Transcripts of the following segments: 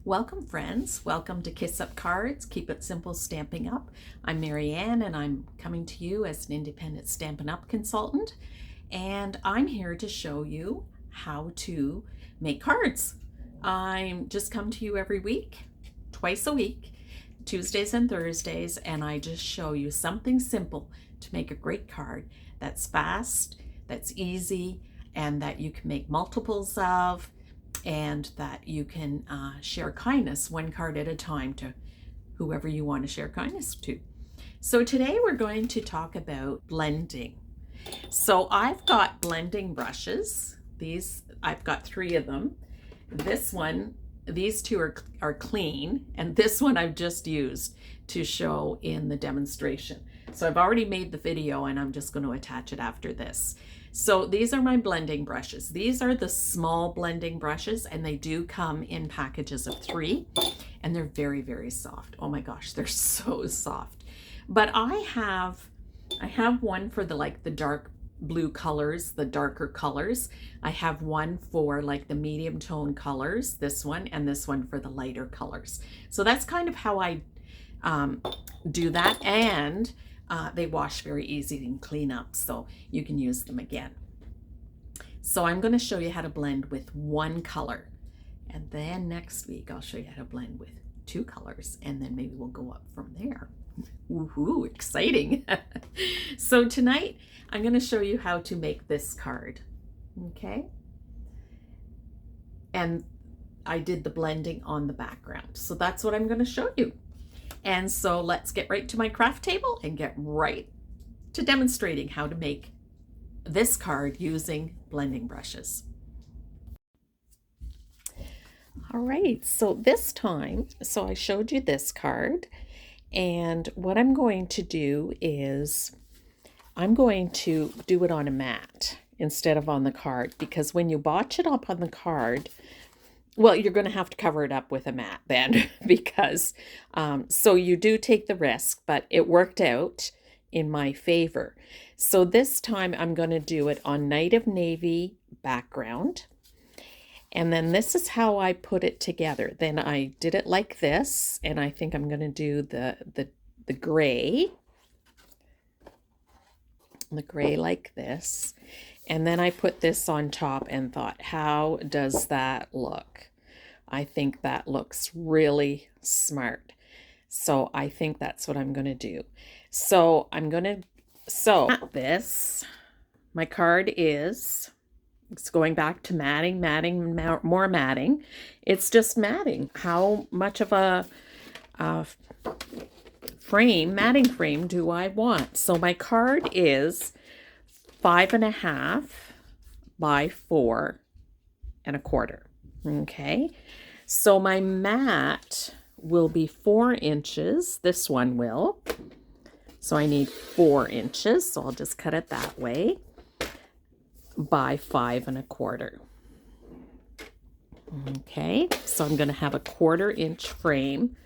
Welcome friends, welcome to Kiss Up Cards, Keep It Simple Stamping Up. I'm Marianne and I'm coming to you as an independent Stampin' Up consultant, and I'm here to show you how to make cards. I just come to you every week, twice a week, Tuesdays and Thursdays, and I just show you something simple to make a great card that's fast, that's easy, and that you can make multiples of, and that you can share kindness one card at a time to whoever you want to share kindness to. So today we're going to talk about blending. So I've got blending brushes. I've got 3 of them. These 2 are clean, and this one I've just used to show in the demonstration. So I've already made the video and I'm just going to attach it after this. So these are my blending brushes. These are the small blending brushes, and they do come in packages of 3, and they're very, very soft. Oh my gosh, they're so soft. But I have one for the dark blue colors, the darker colors. I have one for like the medium tone colors, this one, and this one for the lighter colors. So that's kind of how I do that, and they wash very easy and clean up, so you can use them again. So I'm going to show you how to blend with 1 color, and then next week I'll show you how to blend with 2 colors, and then maybe we'll go up from there. Woohoo, exciting. So tonight I'm going to show you how to make this card, okay? And I did the blending on the background, so that's what I'm going to show you. And so let's get right to my craft table and get right to demonstrating how to make this card using blending brushes. All right, so this time, I showed you this card, and what I'm going to do is I'm going to do it on a mat instead of on the card, because when you botch it up on the card, well, you're going to have to cover it up with a mat then, because so you do take the risk, but it worked out in my favor. So this time I'm going to do it on Night of Navy background. And then this is how I put it together. Then I did it like this, and I think I'm going to do the gray. The gray like this. And then I put this on top and thought, how does that look? I think that looks really smart. So I think that's what I'm going to do. So this, my card it's going back to matting, more matting. It's just matting. How much of a matting frame do I want? So my card is 5.5 by 4.25. Okay, so my mat will be 4 inches. This one will. So I need 4 inches. So I'll just cut it that way, by 5.25. Okay, so I'm going to have a 1/4 inch frame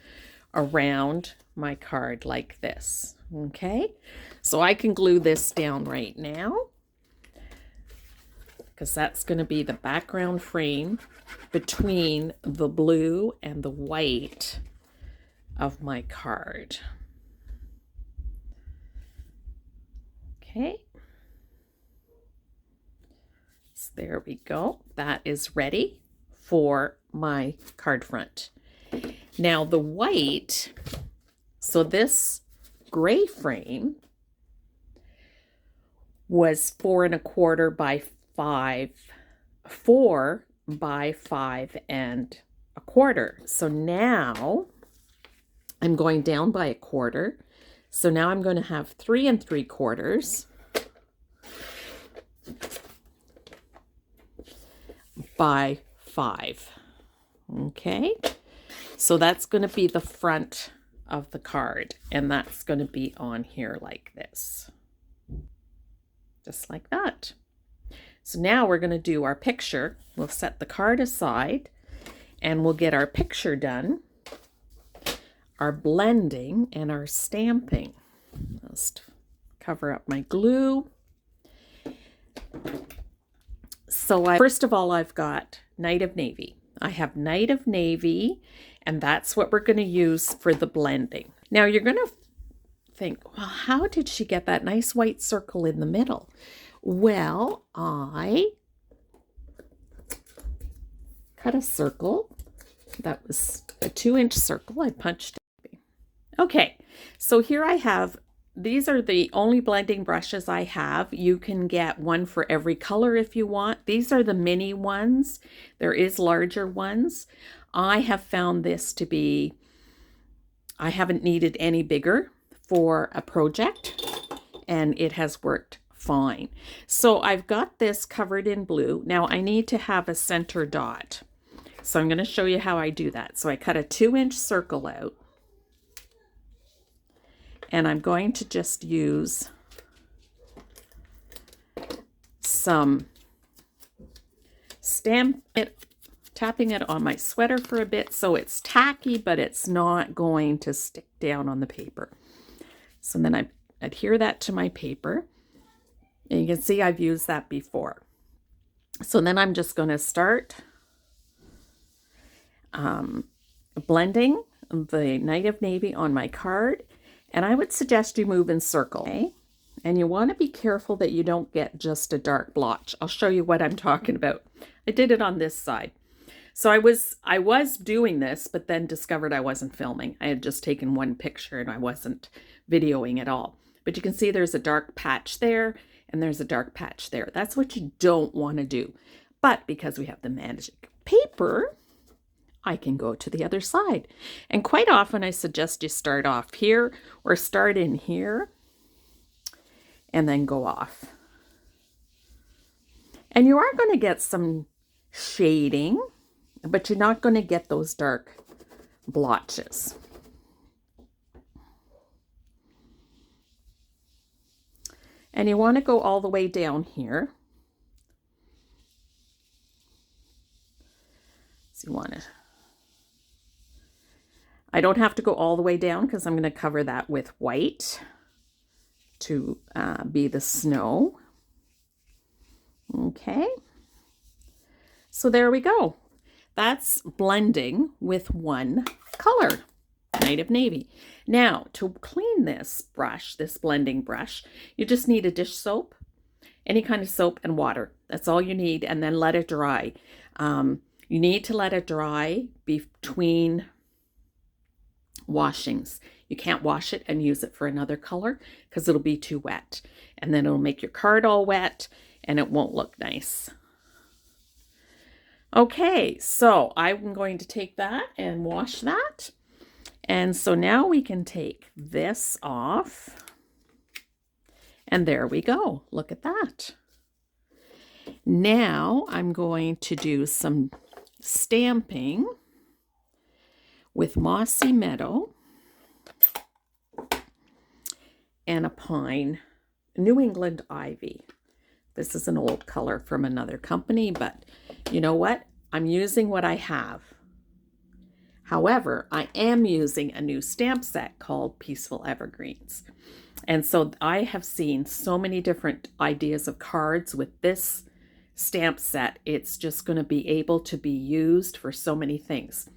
around my card like this. Okay, so I can glue this down right now, because that's going to be the background frame between the blue and the white of my card. Okay, so there we go. That is ready for my card front. Now the white, so this gray frame was 4.25 by 5, 4 by 5.25. So now I'm going down by 1/4. So now I'm going to have 3 3/4 by 5. Okay, so that's going to be the front of the card, and that's going to be on here like this, just like that. So now we're going to do our picture. We'll set the card aside and we'll get our picture done, our blending and our stamping. Just cover up my glue. So first of all, I've got Night of Navy. I have Night of Navy, and that's what we're going to use for the blending. Now you're going to think, well, how did she get that nice white circle in the middle? Well, I cut a circle. That was a 2-inch circle I punched. Okay, so here I have, these are the only blending brushes I have. You can get one for every color if you want. These are the mini ones. There is larger ones. I have found this to be, I haven't needed any bigger for a project, and it has worked fine. So I've got this covered in blue. Now I need to have a center dot. So I'm going to show you how I do that. So I cut a 2-inch circle out, and I'm going to just use some tapping it on my sweater for a bit so it's tacky, but it's not going to stick down on the paper. So then I adhere that to my paper, and you can see I've used that before. So then I'm just going to start blending the Night of Navy on my card, and I would suggest you move in circle, okay? And you want to be careful that you don't get just a dark blotch. I'll show you what I'm talking about. I did it on this side. So I was doing this, but then discovered I wasn't filming. I had just taken one picture and I wasn't videoing at all. But you can see there's a dark patch there and there's a dark patch there. That's what you don't want to do. But because we have the magic paper, I can go to the other side. And quite often I suggest you start off here or start in here and then go off. And you are going to get some shading, but you're not going to get those dark blotches. And you want to go all the way down here. So you want to, I don't have to go all the way down because I'm going to cover that with white to be the snow. Okay. So there we go. That's blending with one color, Night of Navy. Now, to clean this brush, this blending brush, you just need a dish soap, any kind of soap, and water. That's all you need, and then let it dry. You need to let it dry between washings. You can't wash it and use it for another color because it'll be too wet. And then it'll make your card all wet and it won't look nice. Okay, so I'm going to take that and wash that. And so now we can take this off. And there we go. Look at that. Now I'm going to do some stamping with Mossy Meadow and a pine, New England Ivy. This is an old color from another company, but you know what? I'm using what I have. However, I am using a new stamp set called Peaceful Evergreens. And so I have seen so many different ideas of cards with this stamp set. It's just going to be able to be used for so many things.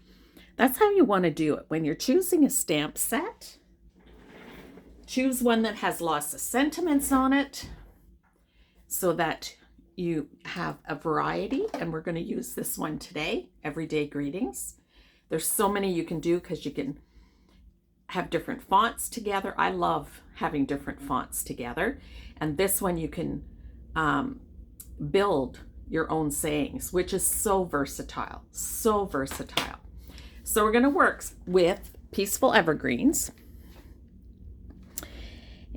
That's how you want to do it. When you're choosing a stamp set, choose one that has lots of sentiments on it so that you have a variety. And we're going to use this one today, Everyday Greetings. There's so many you can do because you can have different fonts together. I love having different fonts together. And this one you can build your own sayings, which is so versatile, so versatile. So we're going to work with Peaceful Evergreens.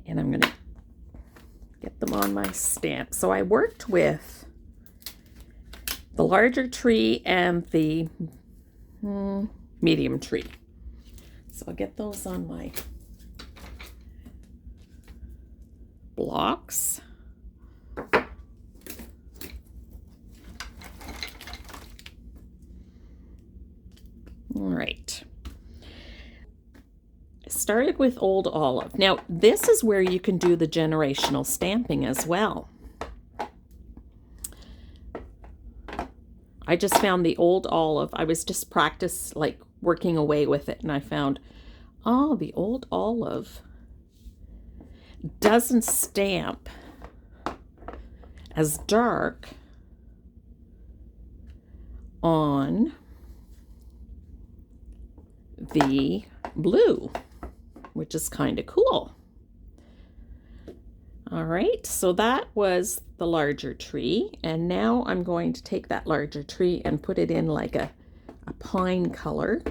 And I'm going to get them on my stamp. So I worked with the larger tree and the medium tree. So I'll get those on my blocks. All right. I started with Old Olive. Now, this is where you can do the generational stamping as well. I just found the old olive. I was just like working away with it, and I found, oh, the old olive doesn't stamp as dark on the blue, which is kind of cool. All right, so that was the larger tree, and now I'm going to take that larger tree and put it in like a pine color.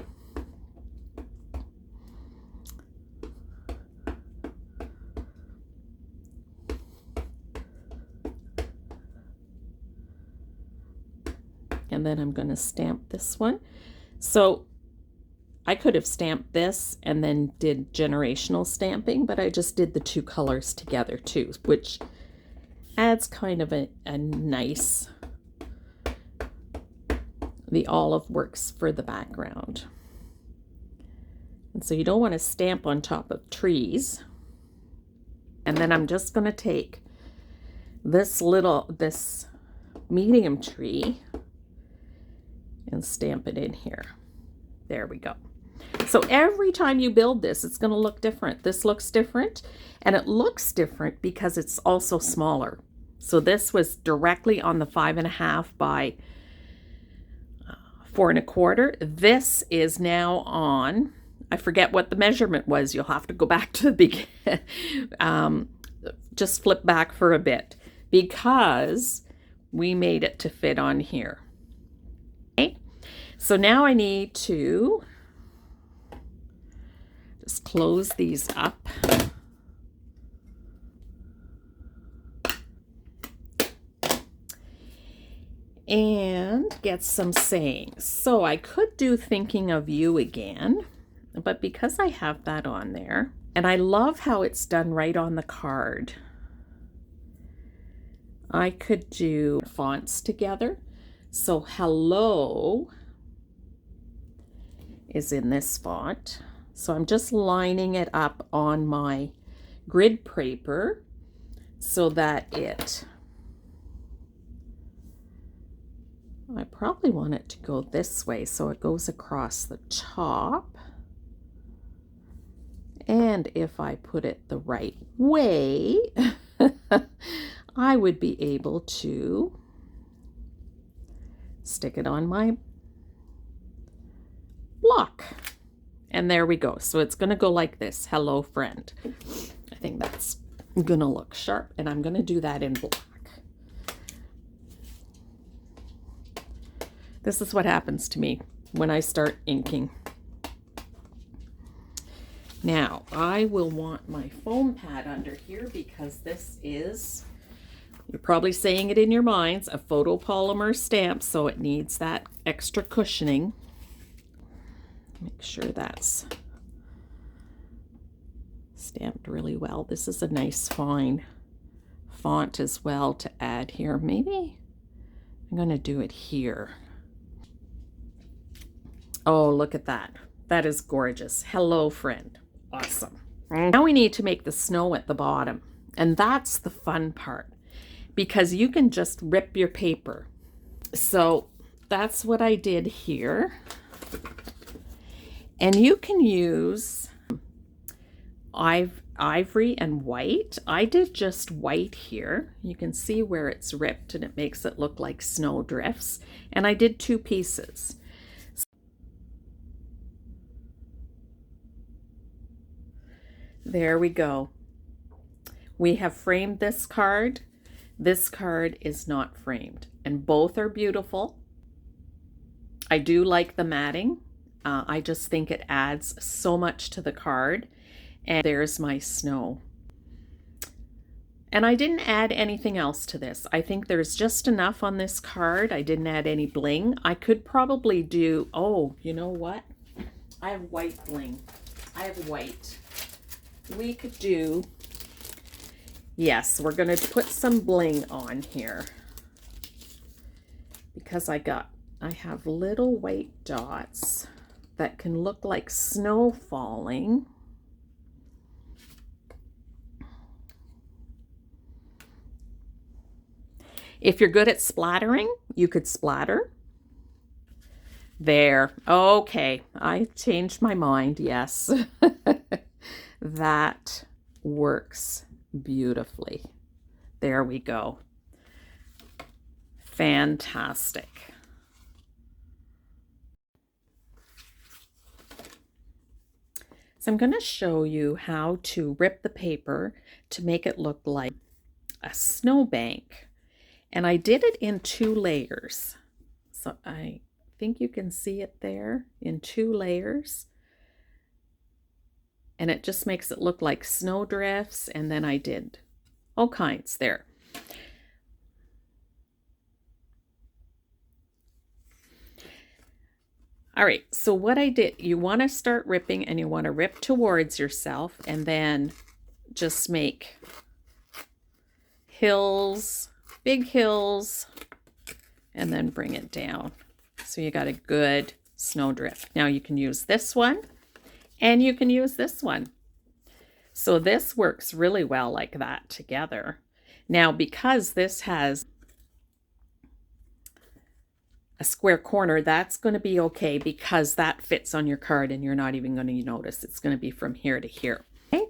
And then I'm going to stamp this one. So I could have stamped this and then did generational stamping, but I just did the two colors together too, which adds kind of a nice, the olive works for the background. And so you don't want to stamp on top of trees. And then I'm just going to take this medium tree and stamp it in here. There we go. So every time you build this, it's going to look different. This looks different, and it looks different because it's also smaller. So this was directly on the 5.5 by 4.25. This is now on, I forget what the measurement was. You'll have to go back to the beginning. Just flip back for a bit because we made it to fit on here. Okay. So now I need to just close these up. And get some sayings. So I could do thinking of you again, but because I have that on there, and I love how it's done right on the card, I could do fonts together. So hello is in this font. So I'm just lining it up on my grid paper so that I probably want it to go this way so it goes across the top. And if I put it the right way, I would be able to stick it on my block. And there we go. So it's going to go like this. Hello, friend. I think that's going to look sharp, and I'm going to do that in black. This is what happens to me when I start inking. Now, I will want my foam pad under here because this is, you're probably saying it in your minds, a photopolymer stamp, so it needs that extra cushioning. Make sure that's stamped really well. This is a nice fine font as well to add here. Maybe I'm going to do it here. Oh, look at that. That is gorgeous. Hello, friend. Awesome. Now we need to make the snow at the bottom. And that's the fun part because you can just rip your paper. So that's what I did here. And you can use ivory and white. I did just white here. You can see where it's ripped and it makes it look like snow drifts. And I did 2 pieces. There we go. We have framed this card. This card is not framed, and both are beautiful. I do like the matting. I just think it adds so much to the card. And there's my snow. And I didn't add anything else to this. I think there's just enough on this card. I didn't add any bling. I could probably do, oh, you know what? I have white bling. I have white. We could do, yes, we're going to put some bling on here because I have little white dots that can look like snow falling. If you're good at splattering, you could splatter. There. Okay. I changed my mind. Yes. That works beautifully. There we go. Fantastic. So I'm going to show you how to rip the paper to make it look like a snowbank. And I did it in 2 layers. So I think you can see it there in 2 layers. And it just makes it look like snowdrifts. And then I did all kinds there. All right, so what I did, you want to start ripping and you want to rip towards yourself and then just make hills, big hills, and then bring it down. So you got a good snowdrift. Now you can use this one and you can use this one. So this works really well like that together. Now, because this has a square corner, that's going to be okay because that fits on your card and you're not even going to notice. It's going to be from here to here. Okay.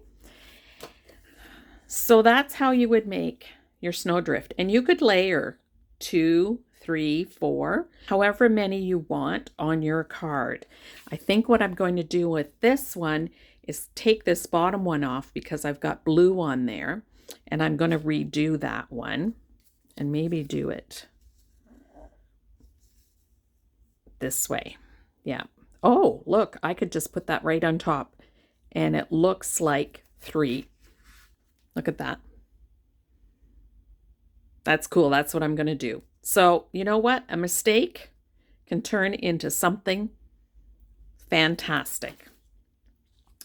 So that's how you would make your snowdrift. And you could layer 2, 3, 4, however many you want on your card. I think what I'm going to do with this one is take this bottom one off because I've got blue on there. And I'm going to redo that one and maybe do it this way. Yeah. Oh, look, I could just put that right on top and it looks like 3. Look at that. That's cool. That's what I'm going to do. So, you know what? A mistake can turn into something fantastic.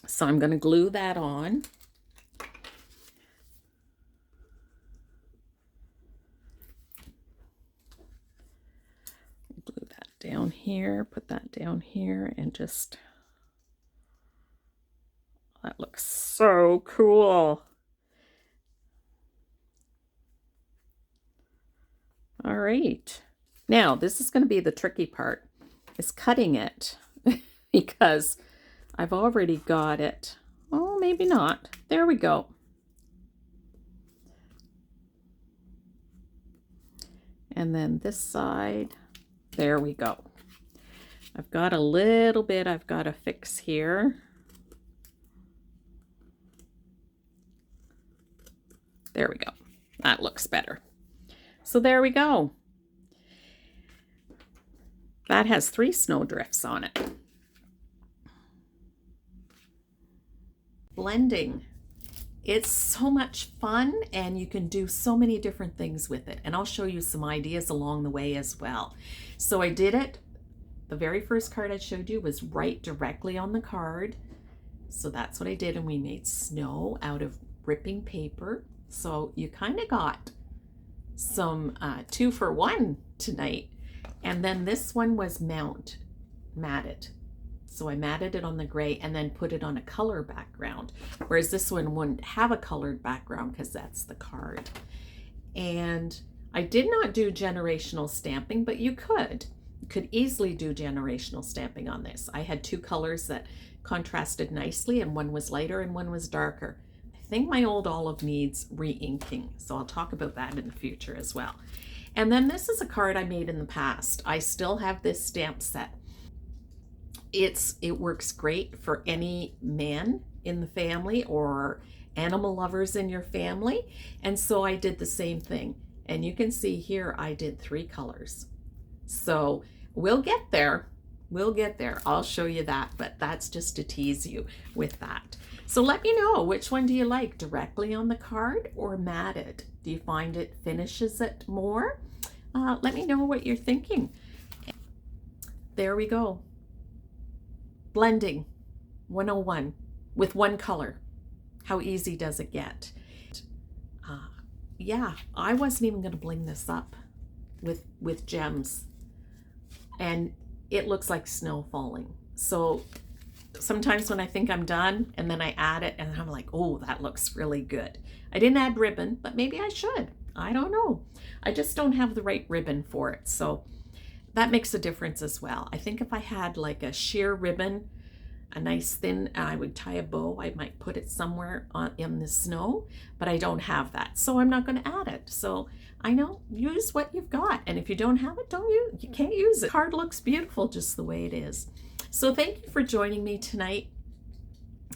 So I'm going to glue that on. Glue that down here, put that down here, and just, that looks so cool. All right. Now, this is going to be the tricky part, is cutting it because I've already got it. Oh, maybe not. There we go. And then this side, there we go. I've got a little bit I've got to fix here. There we go. That looks better. So there we go. That has 3 snowdrifts on it. Blending. It's so much fun and you can do so many different things with it. And I'll show you some ideas along the way as well. So I did it. The very first card I showed you was right directly on the card. So that's what I did. And we made snow out of ripping paper. So you kind of got some 2 for 1 tonight. And then this one was matted. So I matted it on the gray and then put it on a color background. Whereas this one wouldn't have a colored background because that's the card. And I did not do generational stamping, but you could. You could easily do generational stamping on this. I had 2 colors that contrasted nicely and one was lighter and one was darker. I think my old olive needs re-inking, so I'll talk about that in the future as well. And then this is a card I made in the past. I still have this stamp set. It works great for any man in the family or animal lovers in your family. And so I did the same thing. And you can see here I did 3 colors. So we'll get there. We'll get there. I'll show you that, but that's just to tease you with that. So let me know, which one do you like, directly on the card or matted? Do you find it finishes it more? Let me know what you're thinking. There we go. Blending 101 with 1 color. How easy does it get? Yeah, I wasn't even going to bling this up with gems. And it looks like snow falling. So sometimes when I think I'm done and then I add it and I'm like, oh, that looks really good. I didn't add ribbon, but maybe I should. I don't know. I just don't have the right ribbon for it. So that makes a difference as well. I think if I had like a sheer ribbon, a nice thin, I would tie a bow, I might put it somewhere in the snow, but I don't have that, so I'm not going to add it. So I know, use what you've got, and if you don't have it, you can't use it. The card looks beautiful just the way it is. So thank you for joining me tonight,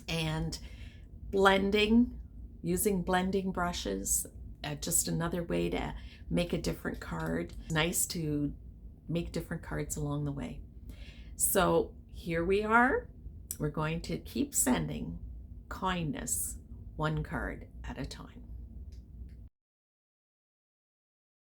and using blending brushes, just another way to make a different card. Nice to make different cards along the way. So here we are. We're going to keep sending kindness one card at a time.